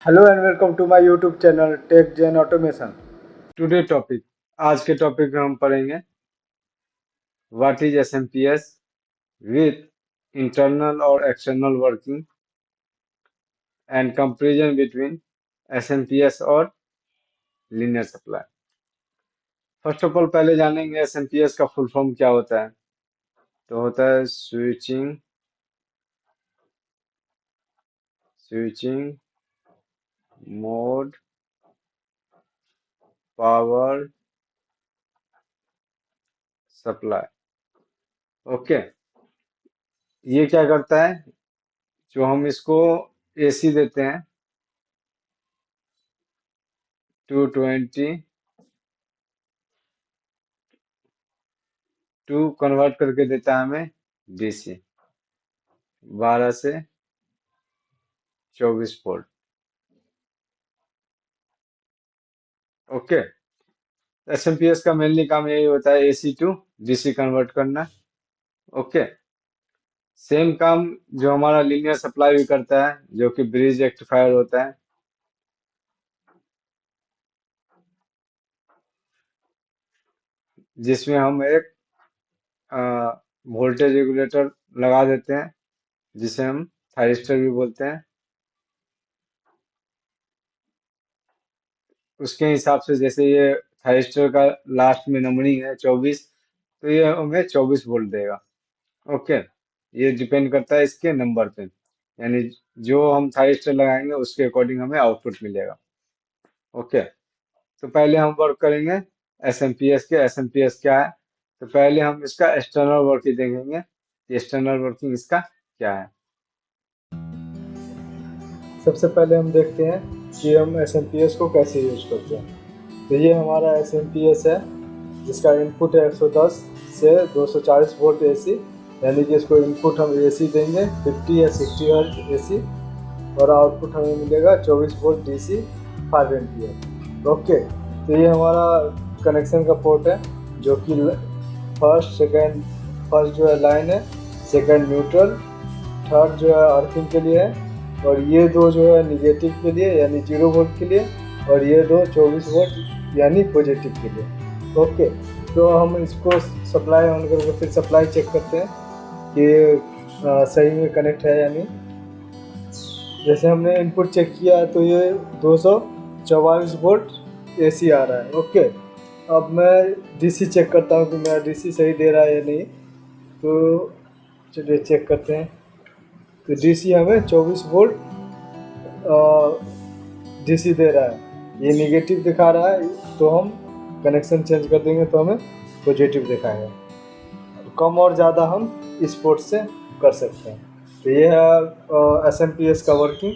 Hello and welcome to my YouTube channel tech gen automation. Today topic, आज के topic में हम पढ़ेंगे what is SMPS with internal और external working and comparison between SMPS और linear supply. First of all पहले जानेंगे SMPS का फुल फॉर्म क्या होता है। तो होता है switching mode power supply. Okay, ये क्या करता है, जो हम इसको एसी देते हैं 220 टू कन्वर्ट करके देता है हमें डीसी 12 से 24 वोल्ट। ओके, एसएमपीएस का मेनली काम यही होता है एसी टू डीसी कन्वर्ट करना। ओके, सेम काम जो हमारा लीनियर सप्लाई भी करता है, जो कि ब्रिज रेक्टिफायर होता है, जिसमें हम एक वोल्टेज रेगुलेटर लगा देते हैं, जिसे हम थायरिस्टर भी बोलते हैं। उसके हिसाब से जैसे ये थायरिस्टर का लास्ट में नंबरिंग है 24, तो ये हमें 24 वोल्ट देगा। ओके, ये डिपेंड करता है इसके नंबर पे, यानी जो हम थाइस्टर लगाएंगे उसके अकॉर्डिंग हमें आउटपुट मिलेगा। ओके, तो पहले हम वर्क करेंगे एसएमपीएस के। एसएमपीएस क्या है, तो पहले हम इसका एक्सटर्नल वर्किंग देखेंगे कि एक्सटर्नल वर्किंग इसका क्या है। सबसे पहले हम देखते हैं कि हम एस को कैसे यूज करते हैं। तो ये हमारा एस है, जिसका इनपुट है 110 से 240 वोल्ट एसी, यानी कि इसको इनपुट हम एसी देंगे 50 या 60 हर्ट्ज एसी, और आउटपुट हमें मिलेगा 24 वोल्ट डीसी 5 एम्पियर। ओके, तो ये हमारा कनेक्शन का पोर्ट है, जो कि फर्स्ट जो है लाइन है, सेकंड न्यूट्रल, थर्ड जो है अर्थिंग के लिए है, और ये दो जो है निगेटिव के लिए यानी 0 वोल्ट के लिए, और ये दो 24 वोल्ट यानी पॉजिटिव के लिए। ओके, तो हम इसको सप्लाई ऑन करके फिर सप्लाई चेक करते हैं कि सही में कनेक्ट है या नहीं। जैसे हमने इनपुट चेक किया तो ये 244 वोल्ट एसी आ रहा है। ओके, अब मैं डीसी चेक करता हूँ कि मेरा डीसी सही दे रहा है या नहीं। तो चलिए चेक करते हैं। तो डीसी हमें 24 वोल्ट डीसी दे रहा है, ये नेगेटिव दिखा रहा है, तो हम कनेक्शन चेंज कर देंगे तो हमें पॉजिटिव दिखाएगा। तो कम और ज़्यादा हम इस पोर्ट से कर सकते हैं। तो ये है एसएमपीएस का वर्किंग।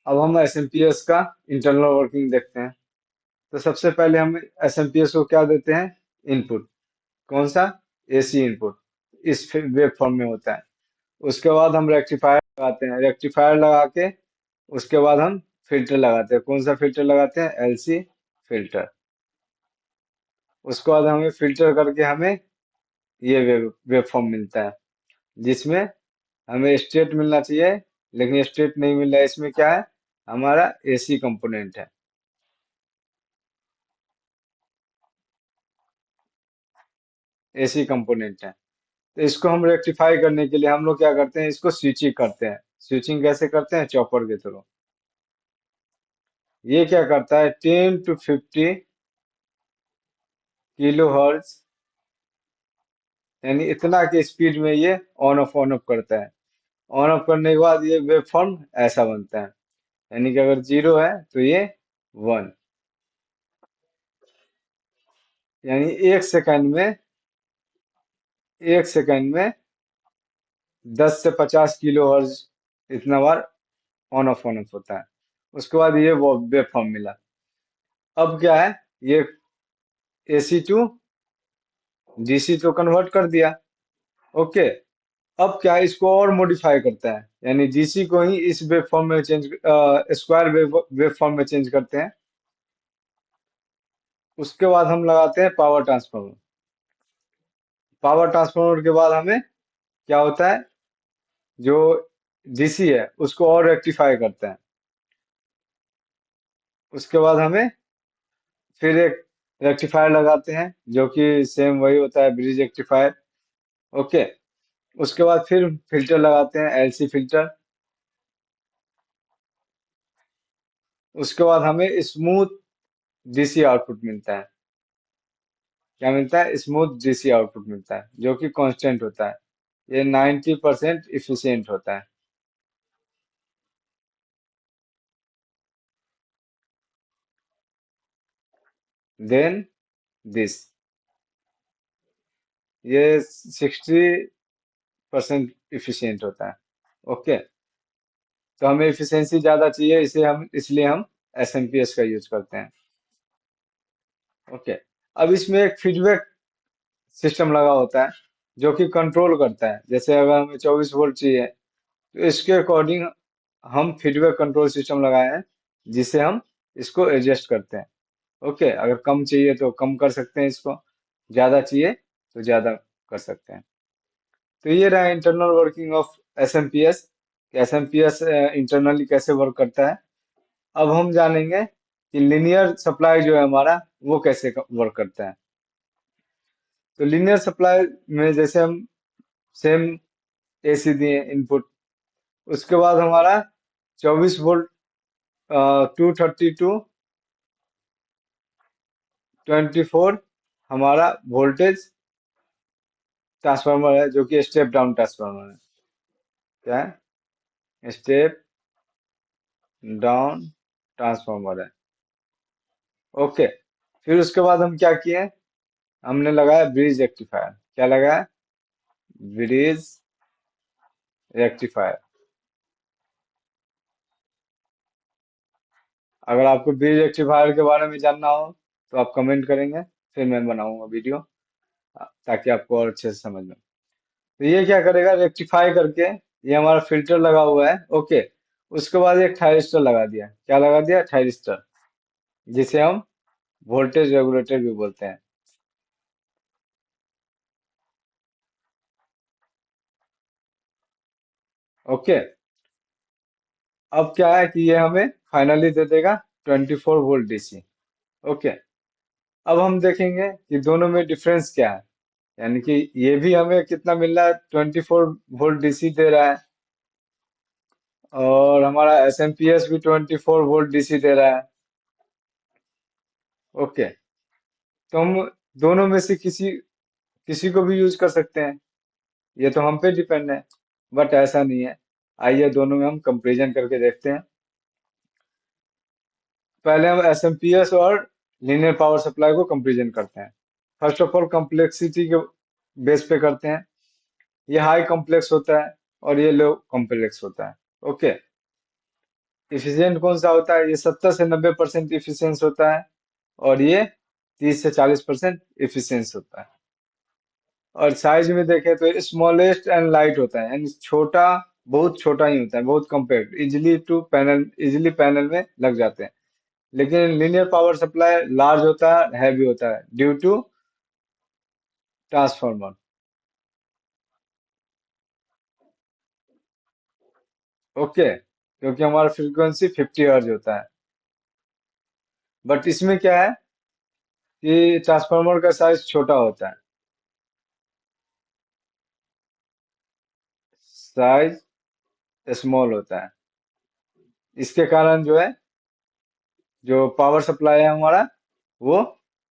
अब हम एसएमपीएस का इंटरनल वर्किंग देखते हैं। तो सबसे पहले हम एसएमपीएस को क्या देते हैं, इनपुट। कौन सा, एसी इनपुट, इस वेब फॉर्म में होता है। उसके बाद हम रेक्टिफायर लगाते हैं, रेक्टिफायर लगा के उसके बाद हम फिल्टर लगाते हैं। कौन सा फिल्टर लगाते हैं, एलसी फिल्टर। उसके बाद हमें फिल्टर करके हमें ये वेब फॉर्म मिलता है, जिसमें हमें स्टेट मिलना चाहिए, लेकिन स्टेट नहीं मिल रहा है। इसमें क्या है, हमारा एसी कंपोनेंट है, एसी कंपोनेंट है। तो इसको हम रेक्टिफाई करने के लिए हम लोग क्या करते हैं, इसको स्विचिंग करते हैं। स्विचिंग कैसे करते हैं, चॉपर के थ्रू। ये क्या करता है, 10 to 50 किलो हर्ट्ज, यानी इतना के स्पीड में ये ऑन ऑफ करता है। ऑन ऑफ करने के बाद ये वेव फॉर्म ऐसा बनता है, यानी कि अगर 0 है तो ये 1, यानी एक सेकंड में 10 से 50 किलो हर्ट्ज इतना बार ऑन ऑफ होता है। उसके बाद ये वो वेव फॉर्म मिला। अब क्या है, ये एसी टू डीसी तो कन्वर्ट कर दिया। ओके, अब क्या है, इसको और मॉडिफाई करता है, यानी डीसी को ही इस वेव फॉर्म में चेंज, स्क्वायर वेव फॉर्म में चेंज करते हैं। उसके बाद हम लगाते हैं पावर ट्रांसफार्मर। पावर ट्रांसफार्मर के बाद हमें क्या होता है, जो डीसी है उसको और रेक्टिफाई करते हैं। उसके बाद हमें फिर एक रेक्टिफायर लगाते हैं, जो कि सेम वही होता है, ब्रिज रेक्टिफायर। ओके। उसके बाद फिर फिल्टर लगाते हैं, एलसी फिल्टर। उसके बाद हमें स्मूथ डीसी आउटपुट मिलता है। क्या मिलता है? स्मूथ डीसी आउटपुट मिलता है, जो कि कांस्टेंट होता है। ये 90% इफिशियंट होता है। देन दिस, ये 60% इफिशियंट होता है। ओके। तो हमें इफिशियंसी ज्यादा चाहिए, इसे हम इसलिए हम एसएमपीएस का यूज करते हैं। ओके। अब इसमें एक फीडबैक सिस्टम लगा होता है, जो कि कंट्रोल करता है। जैसे अगर हमें 24 वोल्ट चाहिए, तो इसके अकॉर्डिंग हम फीडबैक कंट्रोल सिस्टम लगाए हैं, जिसे हम इसको एडजस्ट करते हैं। ओके। अगर कम चाहिए तो कम कर सकते हैं इसको, ज्यादा चाहिए तो ज्यादा कर सकते हैं। तो ये रहा internal working of SMPS. SMPS internally कैसे वर्क करता है। अब हम जानेंगे कि लिनियर सप्लाई जो है हमारा, वो कैसे वर्क करता है। तो लीनियर सप्लाई में जैसे हम सेम एसी दिए इनपुट, उसके बाद हमारा 24 वोल्ट 230 to 24 हमारा वोल्टेज ट्रांसफार्मर है, जो कि स्टेप डाउन ट्रांसफार्मर है। क्या है? स्टेप डाउन ट्रांसफार्मर है। ओके। फिर उसके बाद हम क्या किए? हमने लगाया ब्रिज रेक्टिफायर। क्या लगाया? Bridge rectifier. अगर आपको ब्रिज रेक्टिफायर के बारे में जानना हो, तो आप कमेंट करेंगे, फिर मैं बनाऊंगा वीडियो, ताकि आपको और अच्छे से समझ में। तो ये क्या करेगा? रेक्टिफाई करके, ये हमारा फिल्टर लगा हुआ है। ओके। उसके बाद एक थायरिस्टर लगा दिया। क्या लगा दिया? थायरिस्टर, जिसे हम वोल्टेज रेगुलेटर भी बोलते हैं। ओके। अब क्या है कि ये हमें फाइनली दे देगा 24 वोल्ट डीसी। ओके। अब हम देखेंगे कि दोनों में डिफरेंस क्या है। यानी कि ये भी हमें कितना मिल रहा है? 24 वोल्ट डीसी दे रहा है, और हमारा एसएमपीएस भी 24 वोल्ट डीसी दे रहा है। ओके। तो हम दोनों में से किसी किसी को भी यूज कर सकते हैं, ये तो हम पे डिपेंड है। बट ऐसा नहीं है। आइए दोनों में हम कंपैरिजन करके देखते हैं। पहले हम एसएमपीएस और लीनियर पावर सप्लाई को कंपैरिजन करते हैं। फर्स्ट ऑफ ऑल कॉम्प्लेक्सिटी के बेस पे करते हैं। ये हाई कॉम्प्लेक्स होता है, और ये लो कॉम्प्लेक्स होता है। ओके। इफिशियंट कौन सा होता है? ये 70 से 90% इफिशियंस होता है, और ये 30 से 40% इफिशियंस होता है। और साइज में देखें तो स्मॉलेस्ट एंड लाइट होता है, यानी छोटा, बहुत छोटा ही होता है, बहुत compact, easily to panel, easily panel में लग जाते हैं। लेकिन लीनियर पावर सप्लाई लार्ज होता है, हैवी होता है, ड्यू टू ट्रांसफार्मर। ओके। क्योंकि हमारा फ्रीक्वेंसी 50 हर्ज होता है। बट इसमें क्या है कि ट्रांसफार्मर का साइज छोटा होता है, साइज स्मॉल होता है। इसके कारण जो है, जो पावर सप्लाई है हमारा, वो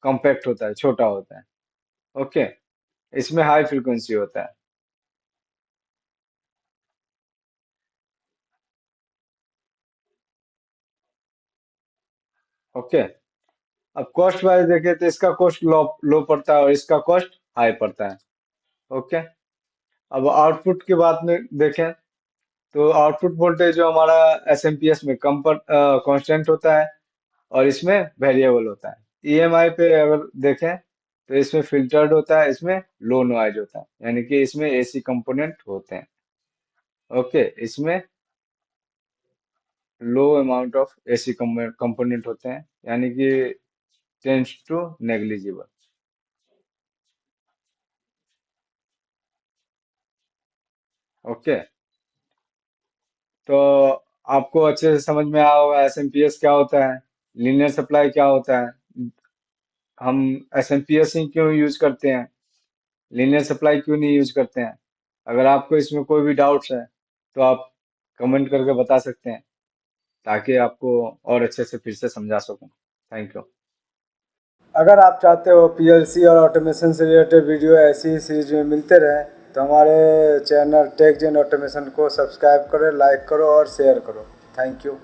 कॉम्पैक्ट होता है, छोटा होता है। ओके। इसमें हाई फ्रीक्वेंसी होता है। ओके। अब कॉस्ट वाइज देखें तो इसका कॉस्ट लो लो पड़ता है, और इसका कॉस्ट हाई पड़ता है। ओके। अब आउटपुट की बात में देखें, तो आउटपुट वोल्टेज जो हमारा एसएमपीएस में कम पर कांस्टेंट होता है, और इसमें वेरिएबल होता है। ईएमआई पे अगर देखें, तो इसमें फिल्टर्ड होता है, इसमें लो नॉइज होता है, यानी कि इसमें एसी कंपोनेंट होते हैं। ओके। इसमें लो अमाउंट ऑफ एसी कंपोनेंट होते हैं, यानी कि टेंस टू नेग्लिजिबल। ओके। तो आपको अच्छे से समझ में आया होगा एसएमपीएस क्या होता है, लीनियर सप्लाई क्या होता है, हम एसएमपीएस ही क्यों यूज करते हैं, लीनियर सप्लाई क्यों नहीं यूज करते हैं। अगर आपको इसमें कोई भी डाउट्स है तो आप कमेंट करके बता सकते हैं, ताकि आपको और अच्छे से फिर से समझा सकूं। Thank you. अगर आप चाहते हो पीएलसी और ऑटोमेशन से रिलेटेड वीडियो ऐसी ही सीरीज में मिलते रहें, तो हमारे चैनल टेक जेन ऑटोमेशन को सब्सक्राइब करो, लाइक करो और शेयर करो। Thank you.